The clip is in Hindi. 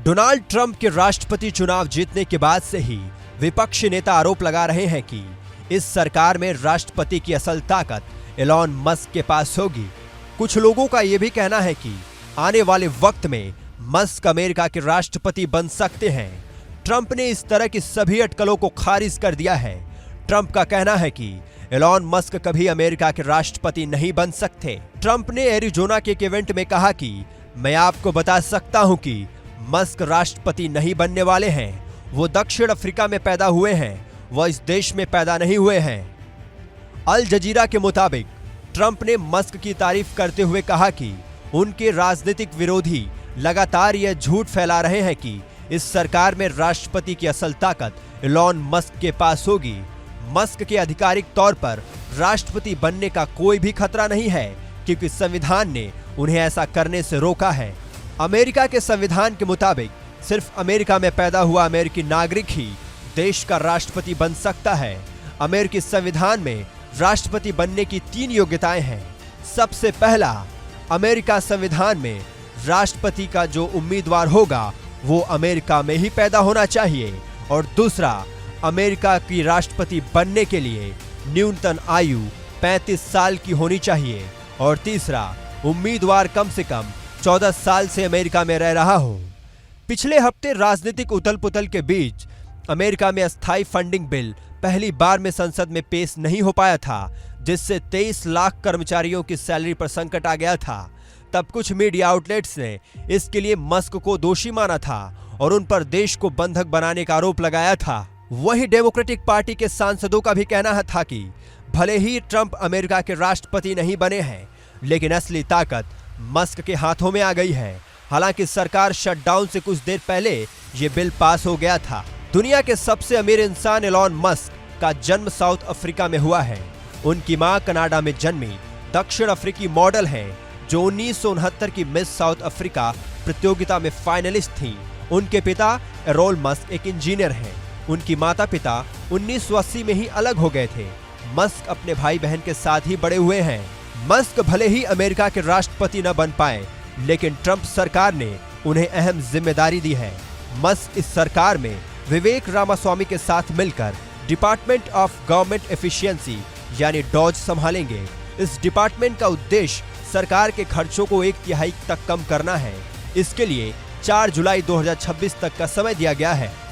डोनाल्ड ट्रंप के राष्ट्रपति चुनाव जीतने के बाद से ही विपक्षी नेता आरोप लगा रहे हैं कि इस सरकार में राष्ट्रपति की असल ताकत एलॉन मस्क के पास होगी। कुछ लोगों का यह भी कहना है कि आने वाले वक्त में मस्क अमेरिका के राष्ट्रपति बन सकते हैं। ट्रंप ने इस तरह की सभी अटकलों को खारिज कर दिया है। ट्रंप का कहना है कि एलॉन मस्क कभी अमेरिका के राष्ट्रपति नहीं बन सकते। ट्रंप ने एरिजोना के एक इवेंट में कहा कि मैं आपको बता सकता हूं कि मस्क राष्ट्रपति नहीं बनने वाले हैं। वो दक्षिण अफ्रीका में पैदा हुए हैं, वह इस देश में पैदा नहीं हुए हैं। अल जजीरा के मुताबिक ट्रंप ने मस्क की तारीफ करते हुए कहा कि उनके राजनीतिक विरोधी लगातार यह झूठ फैला रहे हैं कि इस सरकार में राष्ट्रपति की असल ताकत एलॉन मस्क के पास होगी। मस्क के आधिकारिक तौर पर राष्ट्रपति बनने का कोई भी खतरा नहीं है, क्योंकि संविधान ने उन्हें ऐसा करने से रोका है। अमेरिका के संविधान के मुताबिक सिर्फ अमेरिका में पैदा हुआ अमेरिकी नागरिक ही देश का राष्ट्रपति बन सकता है। अमेरिकी संविधान में राष्ट्रपति बनने की 3 योग्यताएं हैं। सबसे पहला, अमेरिका संविधान में राष्ट्रपति का जो उम्मीदवार होगा वो अमेरिका में ही पैदा होना चाहिए। और दूसरा, अमेरिका की राष्ट्रपति बनने के लिए न्यूनतम आयु 35 साल की होनी चाहिए। और तीसरा, उम्मीदवार कम से कम 14 साल से अमेरिका में रह रहा हो। पिछले हफ्ते राजनीतिक उथल-पुथल के बीच अमेरिका में अस्थायी फंडिंग बिल पहली बार में संसद में पेश नहीं हो पाया था, जिससे 23 लाख कर्मचारियों की सैलरी पर संकट आ गया था। तब कुछ मीडिया आउटलेट्स ने इसके लिए मस्क को दोषी माना था और उन पर देश को बंधक बनाने का आरोप लगाया था। वहीं डेमोक्रेटिक पार्टी के सांसदों का भी कहना था कि भले ही ट्रंप अमेरिका के राष्ट्रपति नहीं बने हैं, लेकिन असली ताकत मस्क के हाथों में आ गई है। हालांकि सरकार शटडाउन से कुछ देर पहले ये बिल पास हो गया था। दुनिया के सबसे अमीर इंसान एलॉन मस्क का जन्म साउथ अफ्रीका में हुआ है। उनकी मां कनाडा में जन्मी दक्षिण अफ्रीकी मॉडल हैं, जो 1969 की मिस साउथ अफ्रीका प्रतियोगिता में फाइनलिस्ट थीं। उनके पिता एरोल मस्क एक इंजीनियर हैं। उनकी माता पिता 1980 में ही अलग हो गए थे। मस्क अपने भाई बहन के साथ ही बड़े हुए हैं। मस्क भले ही अमेरिका के राष्ट्रपति न बन पाए, लेकिन ट्रंप सरकार ने उन्हें अहम जिम्मेदारी दी है। मस्क इस सरकार में विवेक रामास्वामी के साथ मिलकर डिपार्टमेंट ऑफ गवर्नमेंट एफिशिएंसी यानी डॉज संभालेंगे। इस डिपार्टमेंट का उद्देश्य सरकार के खर्चों को 1/3 तक कम करना है। इसके लिए 4 जुलाई 2026 तक का समय दिया गया है।